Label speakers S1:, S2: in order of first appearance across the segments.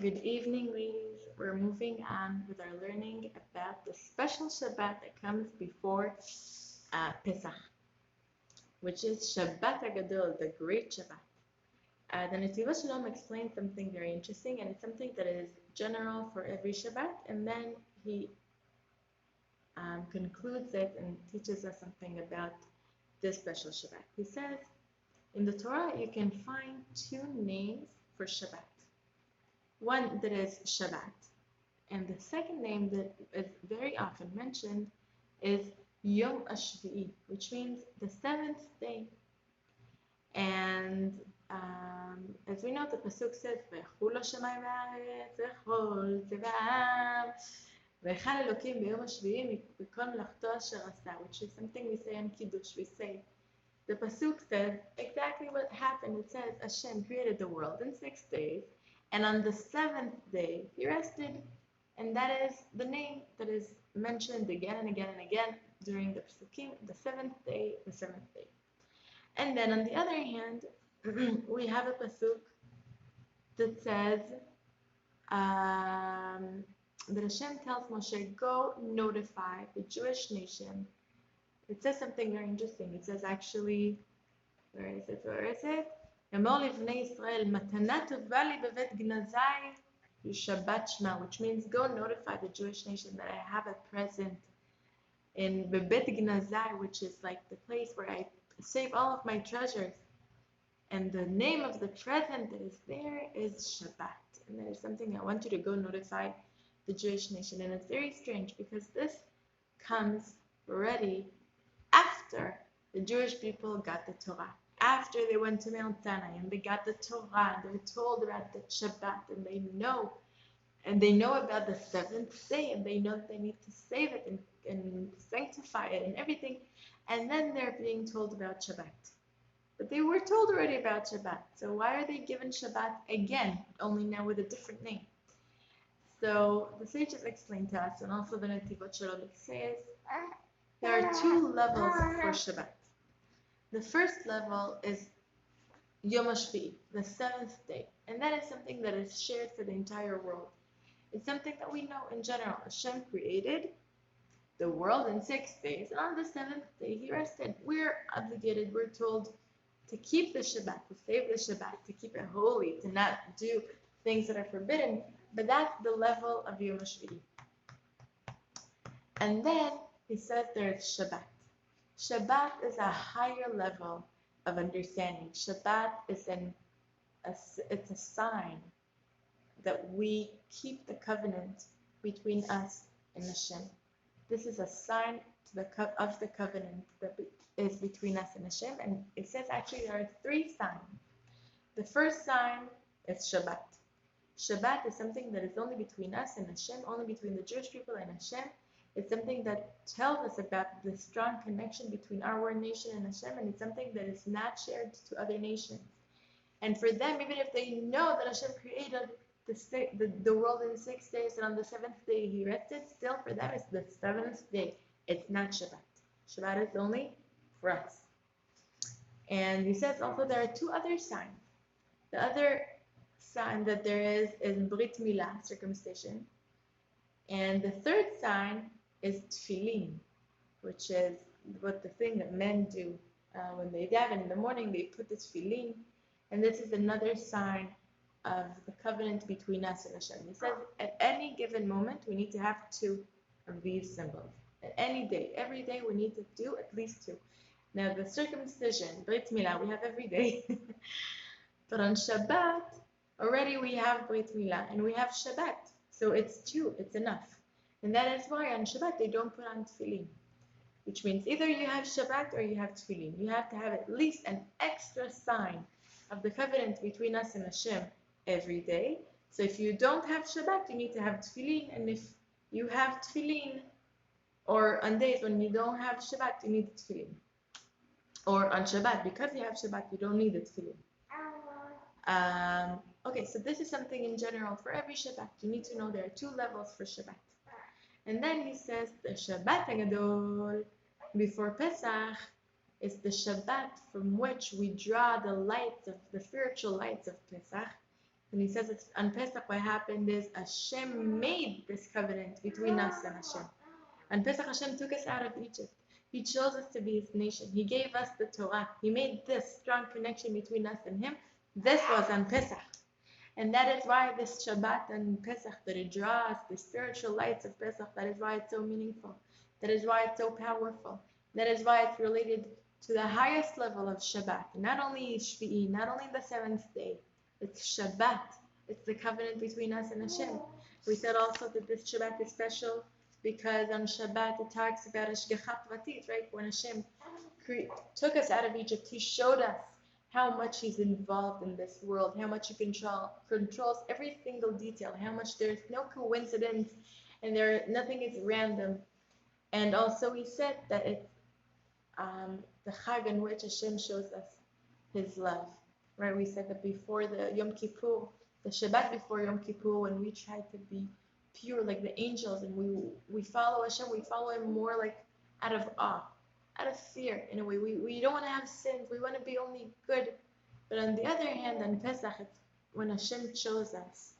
S1: Good evening, ladies. We're moving on with our learning about the special Shabbat that comes before Pesach, which is Shabbat Hagadol, the Great Shabbat. The Netivot Shalom explains something very interesting, and it's something that is general for every Shabbat, and then he concludes it and teaches us something about this special Shabbat. He says, in the Torah, you can find two names for Shabbat. One that is Shabbat, and the second name that is very often mentioned is Yom HaShvi'i, which means the seventh day. And as we know, the pasuk says, "V'chul hashamayim v'haaretz v'chol tzeba'am v'echal Elokim b'yom hashvi'i b'kol melachto asher asa," which is something we say in Kiddush. We say the pasuk says exactly what happened. It says Hashem created the world in 6 days, and on the seventh day he rested, and that is the name that is mentioned again and again and again during the pasukim. The seventh day, the seventh day. And then on the other hand, we have a pasuk that says that Hashem tells Moshe, go notify the Jewish nation. It says something very interesting. It says actually, where is it? Emor livnei Yisrael, matana tova li bevet gnazai Shabbat Shema, which means go notify the Jewish nation that I have a present in bevet gnazai, which is like the place where I save all of my treasures. And the name of the present that is there is Shabbat. And that is something I want you to go notify the Jewish nation. And it's very strange because this comes already after the Jewish people got the Torah. After they went to Mount Sinai and they got the Torah, and they're told about the Shabbat, and they know about the seventh day, and they know that they need to save it and sanctify it and everything. And then they're being told about Shabbat. But they were told already about Shabbat. So why are they given Shabbat again, only now with a different name? So the sages explain to us, and also the Netivot Shalom says, there are two levels for Shabbat. The first level is Yom HaShvi'i, the seventh day. And that is something that is shared for the entire world. It's something that we know in general. Hashem created the world in 6 days, and on the seventh day he rested. We're obligated, we're told to keep the Shabbat, to save the Shabbat, to keep it holy, to not do things that are forbidden, but that's the level of Yom HaShvi'i. And then he says there's Shabbat. Shabbat is a higher level of understanding. Shabbat is it's a sign that we keep the covenant between us and Hashem. This is a sign of the covenant that is between us and Hashem. And it says actually there are 3 signs. The first sign is Shabbat. Shabbat is something that is only between us and Hashem, only between the Jewish people and Hashem. It's something that tells us about the strong connection between our nation and Hashem, and it's something that is not shared to other nations. And for them, even if they know that Hashem created the world in 6 days, and on the seventh day he rested, still for them it's the seventh day. It's not Shabbat. Shabbat is only for us. And he says also there are 2 other signs. The other sign that there is Brit Milah, circumcision. And the third sign is Tefillin, which is the thing that men do when they daven in the morning. They put the Tefillin, and this is another sign of the covenant between us and Hashem. He says at any given moment we need to have 2 of these symbols. At any day, every day we need to do at least 2. Now the circumcision, Brit Milah, we have every day. But on Shabbat, already we have Brit Milah and we have Shabbat. So it's 2, it's enough. And that is why on Shabbat they don't put on Tefillin. Which means either you have Shabbat or you have Tefillin. You have to have at least an extra sign of the covenant between us and Hashem every day. So if you don't have Shabbat, you need to have Tefillin. And if you have Tefillin, or on days when you don't have Shabbat, you need Tefillin. Or on Shabbat, because you have Shabbat, you don't need the Tefillin. Okay, so this is something in general for every Shabbat. You need to know there are 2 levels for Shabbat. And then he says the Shabbat Hagadol before Pesach is the Shabbat from which we draw the lights of the spiritual lights of Pesach When he says it's on Pesach, what happened is Hashem made this covenant between us and Hashem. On Pesach, Hashem took us out of Egypt. He chose us to be His nation. He gave us the Torah. He made this strong connection between us and Him. This was on Pesach. And that is why this Shabbat and Pesach, that it draws the spiritual lights of Pesach, that is why it's so meaningful. That is why it's so powerful. That is why it's related to the highest level of Shabbat. Not only Shvi'i, not only the seventh day. It's Shabbat. It's the covenant between us and Hashem. We said also that this Shabbat is special because on Shabbat it talks about Hashgacha Pratit, right? When Hashem took us out of Egypt, He showed us how much He's involved in this world, how much He controls every single detail, how much there's no coincidence and nothing is random. And also He said that it's the Chag in which Hashem shows us His love. Right, we said that before the Yom Kippur, the Shabbat before Yom Kippur, when we try to be pure like the angels and we follow Hashem, we follow Him more like out of awe, out of fear in a way. We don't want to have sins, we want to be only good. But on the other hand, on Pesach, it's when Hashem chose us.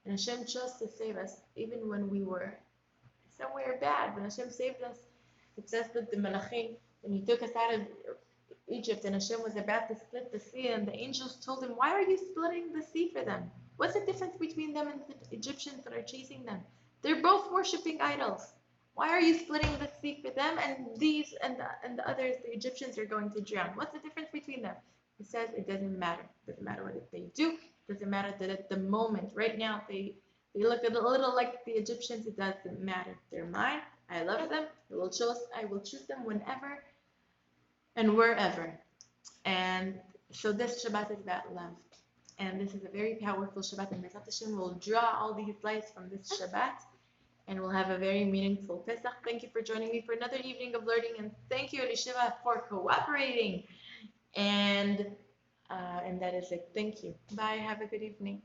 S1: And Hashem chose to save us even when we were somewhere bad. When Hashem saved us, it says that the Malachim, when He took us out of Egypt and Hashem was about to split the sea, and the angels told Him, why are you splitting the sea for them? What's the difference between them and the Egyptians that are chasing them? They're both worshipping idols. Why are you splitting the sea for them, and these and the others, the Egyptians, are going to drown? What's the difference between them? He says it doesn't matter. It doesn't matter what they do. It doesn't matter that at the moment, right now, they look a little like the Egyptians. It doesn't matter. They're mine. I love them. I will choose them whenever and wherever. And so this Shabbat is about love. And this is a very powerful Shabbat. And Bezrat Hashem will draw all these lights from this Shabbat. And we'll have a very meaningful Pesach. Thank you for joining me for another evening of learning. And thank you, Elishiva, for cooperating. And that is it. Thank you. Bye. Have a good evening.